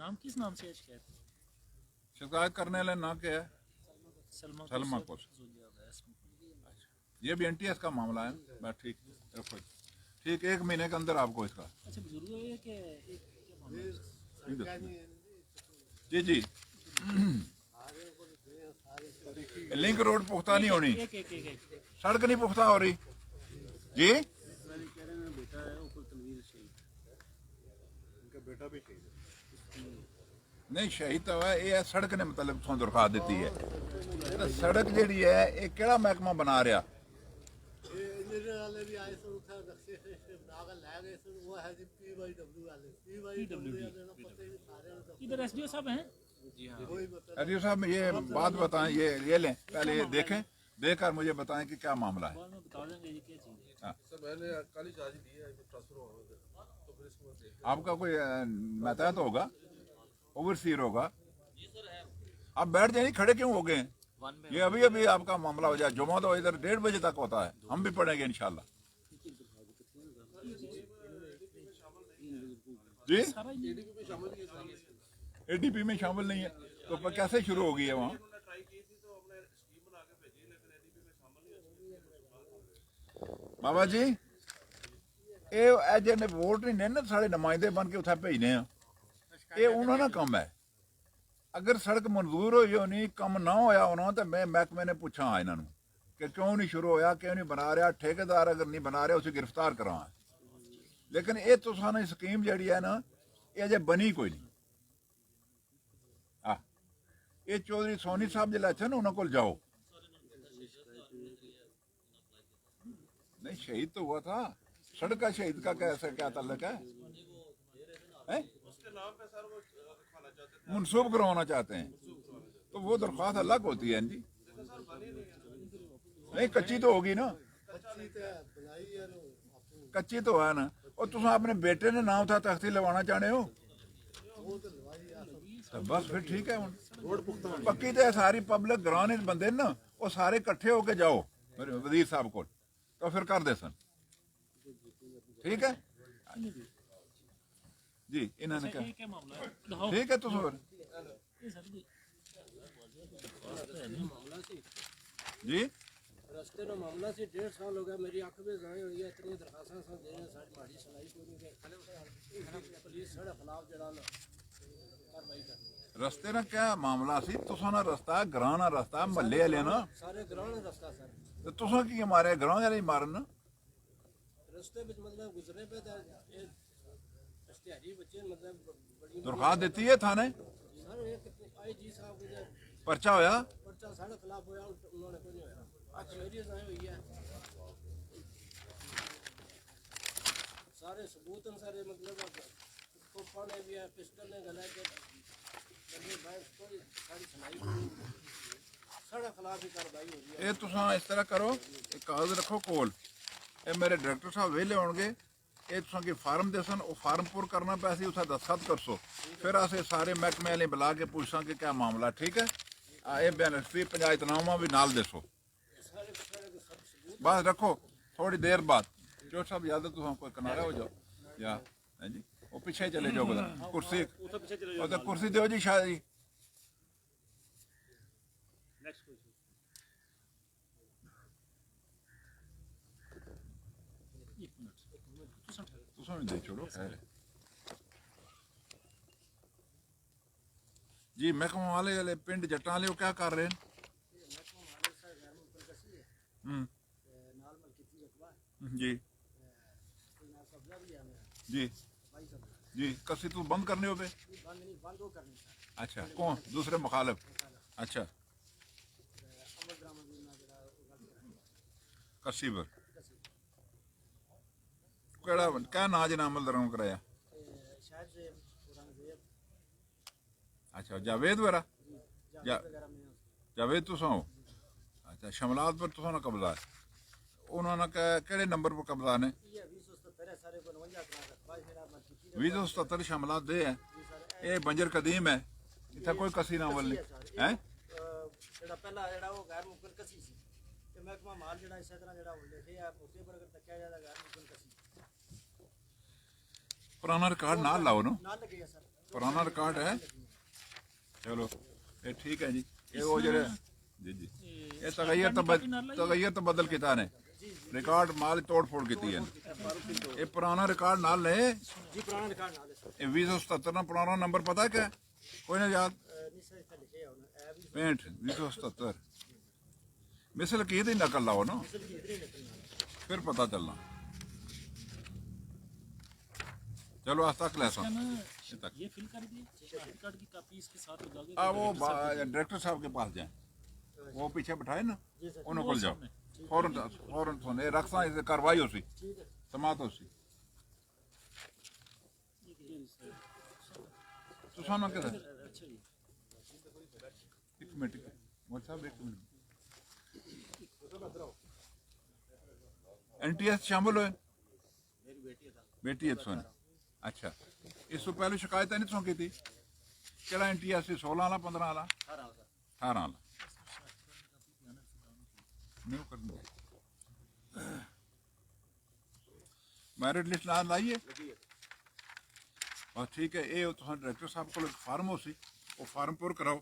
नाम किस नाम से है शिकायत? शिकायत करने वाले ना क्या है? सलमा कोस। ये भी NTS का मामला है। बस ठीक रखो, ठीक 1 महीने के अंदर आपको इसका। अच्छा बुजुर्ग है कि जी जी लिंक रोड पुख्ता नहीं होनी, सड़क नहीं पुख्ता हो रही जी। नहीं शहीद तो है ये सड़क ने मतलब तुम दरखास्त दी है। तो सड़क जी है ये केड़ा महकमा बना रहा? इधर SDO साहब हैं? एसडीओ साहब ये बात बताएं, ये लें पहले, ये देखें, देखकर मुझे बताएं कि क्या मामला है। आपका कोई महतात होगा, ओवरसीयर होगा, आप बैठ जाइए, खड़े क्यों हो गए? ये अभी अभी आपका मामला हो जाए। जुमा तो इधर 1:30 बजे तक होता है, हम भी पढ़ेंगे इंशाल्लाह जी। ADP में शामिल नहीं है तो कैसे शुरू होगी है वहाँ? बाबा जी ये जिन्हें वोट नहीं ना साढ़े नुमाइंदे बन के उत्थे भेजने ये उन्होंने कम है। अगर सड़क मंजूर होई होनी, कम ना होया होना तो मैं महकमे ने पूछा इन्हों कि क्यों नहीं शुरू होया, क्यों नहीं बना रहा, ठेकेदार अगर नहीं बना रहा उसे गिरफ्तार करा। लेकिन ये तुसाने स्कीम जी है ना ये अजे बनी कोई नहीं। ये चौधरी सोनी साहब जो अच्छे ना उन्होंने को जाओ। नहीं शहीद तो हुआ था, सड़क का शहीद का कैसे क्या ताल्लुक है? मनसूब करवाना चाहते हैं तो वो दरख्वास्त अलग होती है जी। नहीं कच्ची तो होगी ना, कच्ची तो है ना। और तुम अपने बेटे ने नाम था तख्ती लवाना चाहते हो तो बस फिर ठीक है। पक्की तो सारी पब्लिक ग्रां बंदे ना वो सारे इकट्ठे होके जाओ वजीर साहब को तो फिर कर दे सन, ठीक है जी। इन्होंने क्या ठीक है तुम जी रस्ते का मामला से 1.5 साल हो गया, मेरी आंख में जाए हुई है, इतनी दरखास्तां सब दे रहे सारी माड़ी सुनाई कोई नहीं गई। पुलिस साढ़े खिलाफ जड़ा ना कार्रवाई कर। रस्ते ना क्या मामला सी? तुसा ना रस्ता ग्रां ना रस्ता महल्ले वाले ना सारे ग्रां ने रस्ता सर तो तुसा की मारे ग्रां वाले मारन रस्ते में मतलब गुजरे पे इश्तिहारी बच्चे मतलब बड़ी दरखास्त देती है थाने, सर एक IG साहब के पर्चा होया, पर्चा साढ़े खिलाफ होया, उन्होंने कोई नहीं होया। अच्छा मेरी जाए हुई है, सारे सबूत हैं सारे मतलब तोफा ने भी है, पिस्टल ने गला के कोई सारी सुनाई साढ़े खिलाफ ही कार्रवाई हो रही है। ये तुसा इस तरह करो, एक कागज रखो कोल, ये मेरे डायरेक्टर साहब वेले होंगे, ये तुसा की फार्म देसन, वो फार्म पुर करना पैसे उसे दस्तखत कर सो, फिर अस सारे महकमे वाले बुला के पूछसा कि क्या मामला, ठीक है? ये बेनिफिटरी पंचायतनामा भी नाल दसो, बस रखो। थोड़ी देर बाद जो सब याद है तुम कोई किनारा हो जाओ या है जी, वो पीछे चले जाओ कुर्सी, तो कुर्सी दो जी शायद जी। तुम दे छोड़ो खैर जी। महकमा वाले पिंड जट्टा वाले क्या कर रहे हैं? जी जी जी कसी तू बंद करने हो पे? अच्छा कौन दूसरे मुखालिफ? अच्छा कसीबर केड़ा क्या नाज ने अमल दराम कराया? अच्छा जावेद वरा जावेद तुसा हो? अच्छा शमलात पर तुसा ना कब्जा है? उन्होंने केड़े नंबर पर कब्जा ने? 277 शमलात दे है। ये बंजर कदीम है, इतना कोई कसी ना वाली है। पहला जेड़ा वो गैर मुमकिन कसी सी ते महकमा माल जेड़ा इस तरह जेड़ा हो लिखे है मौके पर अगर तकिया जाए गैर मुमकिन कसी पुराना रिकॉर्ड ना लाओ ना, ना लगे सर पुराना रिकॉर्ड है चलो ये ठीक है जी ये वो जरे जी जी ये तगैयत तो बदल किता ने रिकॉर्ड माल तोड़ फोड़ की है ये पुराना रिकॉर्ड नाल ले जी पुराना रिकॉर्ड नाल है ये 2077 ना पुराना नंबर पता है क्या कोई ना याद नहीं सर इतना लिखे है उन्होंने 65 2077 मिसल की दी नकल लाओ ना फिर पता चलना चलो आज तक ले इसका ना ये फिल कर दिए आधार कार्ड की कॉपी इसके साथ हो जाओगे वो डायरेक्टर साहब के पास जाए वो पीछे बैठाए ना उन्होंने को जाओ फौरन फौरन फोन ये रखसा इसे कार्रवाई होसी समाप्त होसी तो सामने क्या अच्छा जी एक मिनट मोहम्मद साहब एक मिनट एनटीएस शामिल हुए बेटी है सोनी अच्छा इस तो पहले शिकायत नहीं सौ की थी केड़ा एनटीएस 16 वाला 15 वाला 18 वाला नहीं कर मैरिट लिस्ट नाल लाइए बस ठीक है ये डायरेक्टर साहब को फार्म हो सी वो फार्म पुर कराओ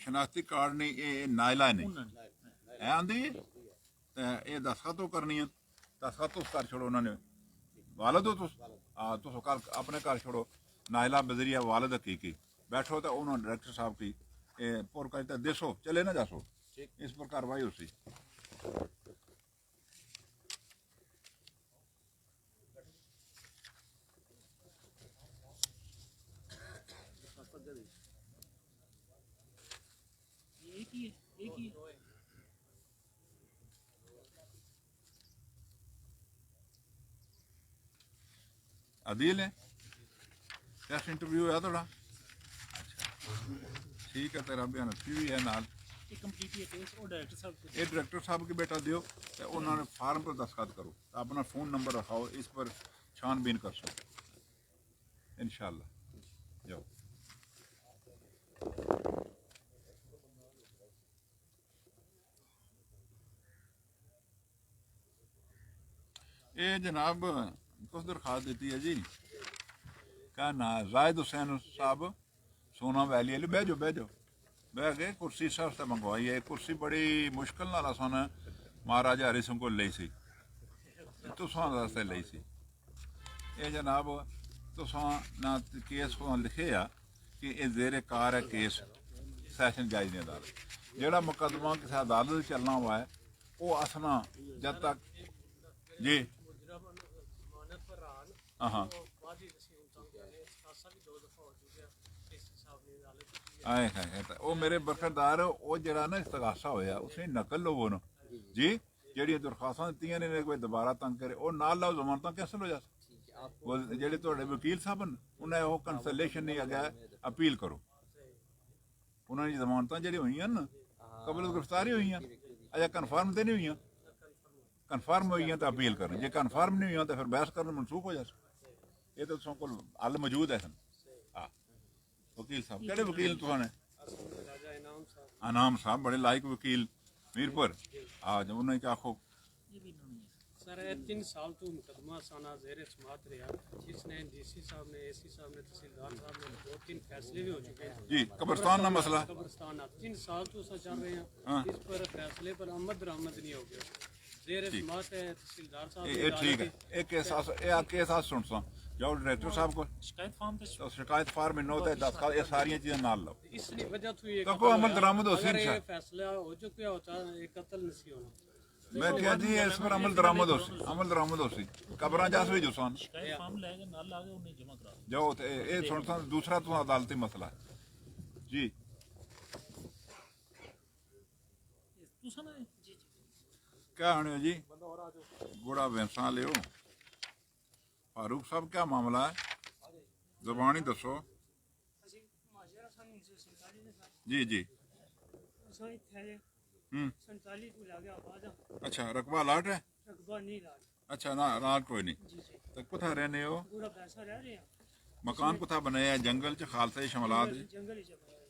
शनाख्ती कार्ड नहीं ये नायला नहीं है आंदी ये दस्खत तो करनी है दस्खत तो कर छोड़ो उन्होंने वालद हो तो कल अपने घर छोड़ो नायला बजरिया वालद की बैठो तो उन्होंने डायरेक्टर साहब की पुर करते देसो चले ना जासो इस पर कार्रवाई होसी एक ही अदील है टेस्ट इंटरव्यू है थोड़ा अच्छा ठीक है तेरा बयान भी है नाल ये कंप्लीट ये केस और डायरेक्टर साहब को ये डायरेक्टर साहब की बेटा दियो तो उन्होंने फार्म पर दस्तखत करो अपना फ़ोन नंबर रखाओ इस पर छानबीन कर सो इंशाल्लाह जाओ ये जनाब कुछ दरखास्त देती है जी क्या ना जायद हुसैन साहब सोना वैली वाली बह जाओ बह गए कुर्सी सर से मंगवाई है कुर्सी बड़ी मुश्किल नाल असन महाराजा हरि सिंह को ली सी तुसां वास्ते ली सी ये जनाब तुसां ना केस लिखे आ कि ये जेरे कार है केस सैशन जज ने अदालत जेड़ा मुकदमा किसी अदालत चलना हुआ है वो असना जब तक जी हाँ आए वो मेरे बरकरदार वो जरा ना इस्तगासा होया उसने नकल लोगों ने जी जेड़ी दरखास्तां दित्तियां ने कोई दोबारा तंग करे और नाल लाओ जमानतां कैंसल हो जास वो जेड़े तुहाडे वकील साहब न उन्हें वो कंसलेशन नहीं अगे अपील करो उन्होंने जमानतां जेड़ी हुईयां न कबल गिरफ्तारी हुईयां अजे कन्फर्म ते नहीं हुईयां कन्फर्म हुईयां तो अपील करें जे कन्फर्म नहीं हुईयां तो फिर बहस करना मनसूख हो जाए ये तो तुम को हल मौजूद है सन हाँ वकील साहब केड़े वकील तुहाने इनाम साहब बड़े लायक वकील मीरपुर आज उन्हें क्या आखो सर 3 साल तो मुकदमा साना ज़ेरे समात रहा जिसने डीसी साहब ने एसी साहब ने तहसीलदार साहब ने 2-3 फैसले भी हो चुके हैं जी कब्रिस्तान ना मसला कब्रिस्तान 3 साल तो ऐसा चल रहे हैं इस पर फैसले पर आमद दरामद नहीं हो गया ज़ेरे समात है तहसीलदार साहब ये ठीक है एक केस आज सुन सा जाओ डायरेक्टर साहब को शिकायत फॉर्म पे तो शिकायत फार्म में नोट है दस्खत ये सारी चीजें नाल लो इसलिए वजह तो ये को अमल दरामद हो अगर सी ये फैसला हो चुका होता ये कत्ल नहीं होना मैं क्या जी इस पर अमल दरामद हो सी कब्रां जास भी जुसान शिकायत फॉर्म लेके नाल लाके उन्हें जमा करा जाओ ते ये सुन सा दूसरा तो अदालती मसला है जी तुसा ना जी जी क्या होने जी गुड़ा भैंसा लियो फारूक साहब क्या मामला है जुबानी दसो जी जी अच्छा रकबा लाट है अच्छा ना लाट कोई नहीं तो कुथा रहने हो मकान कुथा बनाया है जंगल च खालसा शमलात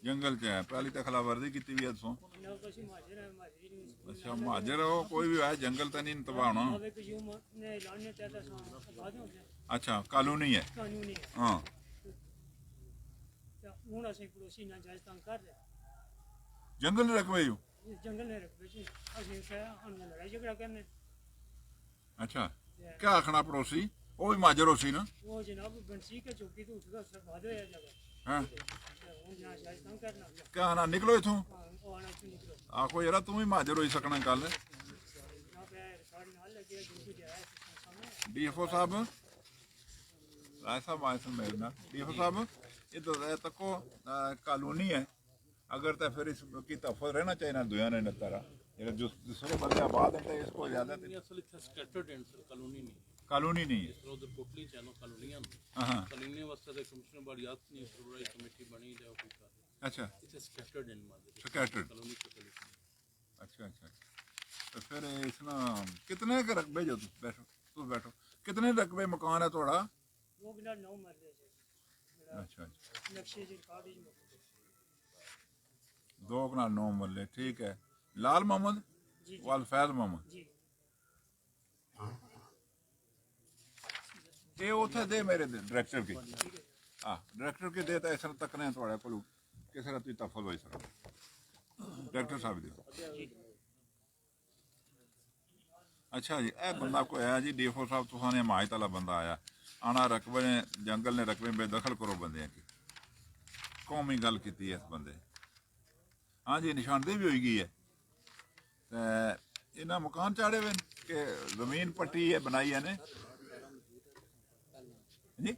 जंगल च है पहली तो खिलाफवर्जी की भी है दसो अच्छा महाजर हो कोई भी है जंगल तो नहीं तबाह होना अच्छा कानूनी है हाँ ਹੁਣ ਅਸੀਂ ਪੜੋਸੀ ਨਾਲ ਜਾਇਜ਼ ਤੰਗ ਕਰ ਰਹੇ ਜੰਗਲ ਰਕਬੇ ਹੋ ਇਸ ਜੰਗਲ ਨੇ ਰਕਬੇ ਚ ਅਸੀਂ ਕਿਹਾ ਉਹਨਾਂ ਲੜਾਈ ਝਗੜਾ ਕਰਨੇ ਅੱਛਾ ਕੀ ਆਖਣਾ ਪੜੋਸੀ ਉਹ ਵੀ ਮਾਜਰ ਹੋ ਸੀ ਨਾ ਉਹ ਜਨਾਬ ਬੰਸੀ ਕੇ ਚੌਕੀ ਤੋਂ ਉੱਠਦਾ ਸਰਬਾਦ ਹੋਇਆ ਜਗ੍ਹਾ ਹਾਂ ਹੁਣ ਨਾ ਜਾਇਜ਼ ਤੰਗ ਕਰਨਾ ਕਿਆ ਨਾ ਨਿਕਲੋ ਇਥੋਂ ਹਾਂ ਉਹ ਆਣਾ ਚੋਂ ਨਿਕਲੋ ਆਖੋ ਯਾਰ ਤੂੰ ਵੀ ਮਾਜਰ ਹੋਈ ਸਕਣਾ ਕੱਲ ਨਾ ਪਿਆ ਰਿਕਾਰਡ ਨਾਲ ਲੱਗਿਆ ਜੋ ਜਾਇਆ ਸਾਹਮਣੇ ਡੀਐਫਓ ਸਾਹਿਬ ਰਾਏ ਸਾਹਿਬ ਆਏ ਸਨ ਮੇਰੇ ਨਾਲ ਡੀਐਫਓ ਸਾਹਿਬ ਇਹ तो तको कॉलोनी है अगर तो फिर इसकी तहफ़्फ़ुज़ रहना चाहिए ना दुनिया ने नतारा ये जो दूसरे बंदे आबाद है इसको ज़्यादा ਇਹ ਅਸਲ ਇੱਥੇ ਸਕੈਟਰਡ ਐਂਡ ਸਰ ਕਲੋਨੀ ਨਹੀਂ कॉलोनी नहीं है ਇਸ ਤਰ੍ਹਾਂ ਉਧਰ ਟੋਟਲੀ ਚੈਨੋ ਕਲੋਨੀਆਂ हाँ ਕਲੋਨੀਆਂ ਵਾਸਤੇ ਤਾਂ ਕਮਿਸ਼ਨਰ ਬੜੀ ਆਤ ਨਹੀਂ ਸਰਵਰਾਈ ਕਮੇਟੀ ਬਣੀ ਜਾਂ ਕੋਈ ਕਰ अच्छा ਇੱਥੇ ਸਕੈਟਰਡ ਐਂਡ ਮਾਦੇ Scattered। ਕਲੋਨੀ ਤੋਂ अच्छा अच्छा तो फिर इसना कितने के रकबे जो तुम बैठो कितने रकबे मकान है थोड़ा ਉਹ ਬਿਨਾਂ ਨੌ ਮਰ ਰਹੇ ਸੀ अच्छा अच्छा ਨਕਸ਼ੇ ਦੇ ਰਿਕਾਰਡ ਹੀ दो कनाल 9 मरले ठीक है लाल मोहम्मद जी वाल फैज मोहम्मद जी ये उथे दे मेरे डायरेक्टर की हाँ डायरेक्टर की दे तो इस तक ने थोड़े को किस तरह तुम तफल होई सर डायरेक्टर साहब दे अच्छा जी ए बंदा कोई है जी डीएफओ साहब तुसाने हिमायत वाला बंदा आया आना रकबे ने जंगल ने रकबे बेदखल करो बंदे की कौमी गल की है इस बंदे हाँ जी निशानदेही भी हो गई है ते इन्हें मकान चाड़े हुए कि जमीन पट्टी है बनाई है ने जी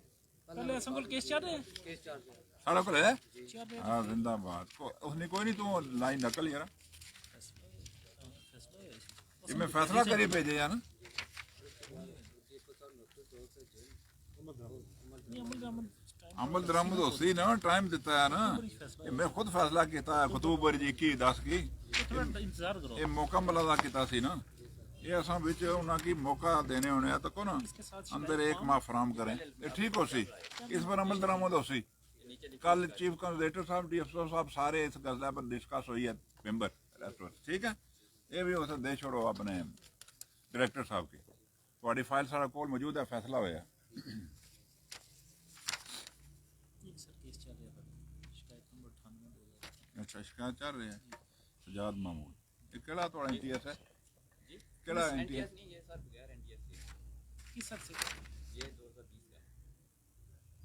ਪਹਿਲੇ ਅਸੰਗਲ ਕੇਸ ਚੱਲ ਰਿਹਾ साढ़ा को है ਚੱਲ ਰਿਹਾ हाँ जिंदाबाद उसने कोई नहीं तू लाइन नकल यार इसमें फैसला करी भेजे यार ਨਹੀਂ ਅਮਲ ਦਾ ਅਮਲ अमल दरामद हो सी ना टाइम दिता है ना ये मैं खुद फैसला किया है खतूबर जी की 10 की ਥੋੜਾ ਇੰਤਜ਼ਾਰ ਕਰੋ ये मौका मिला किया सी ना ये असा विच उन्हें की मौका देने होने हैं तको ना अंदर एक माह फराम करें ये ठीक हो सी इस पर अमल दरामद हो सी कल चीफ कंजर्वेटर साहब डीएफओ साहब सारे इस गजला पर डिस्कस हुई है मेंबर रेस्टोरेंट ठीक है ये भी उसे दे छोड़ो अपने डायरेक्टर साहब की थोड़ी फाइल सारा कोल मौजूद है फैसला होया ਇੱਕ ਸਰ ਕੇਸ ਚੱਲ ਰਿਹਾ ਸ਼ਿਕਾਇਤ ਨੰਬਰ 98 अच्छा शिकायत चल रही है सजाद मामूद ये केड़ा थोड़ा एनटीएस है केड़ा एनटीएस नहीं ये सर बगैर एनटीएस के किस हद से ये 2020 का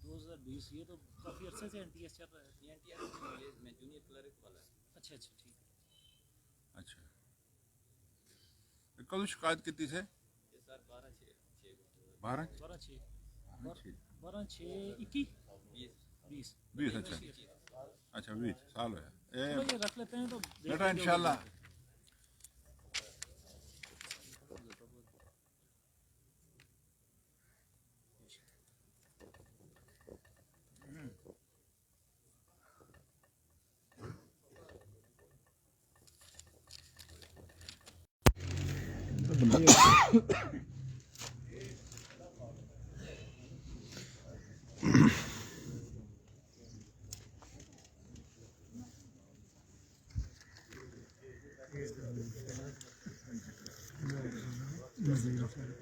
2020 ये तो काफी अरसे से एनटीएस चल रहा है ये एनटीएस नहीं ये मैं जूनियर क्लर्क वाला है अच्छा अच्छा ठीक है अच्छा कल शिकायत की थी से ये सर 12 12 6 6 12 6 21 20 20 20 अच्छा अच्छा 20 साल होया चलो ए ये रख लेते हैं तो बेटा इंशाल्लाह Nazir.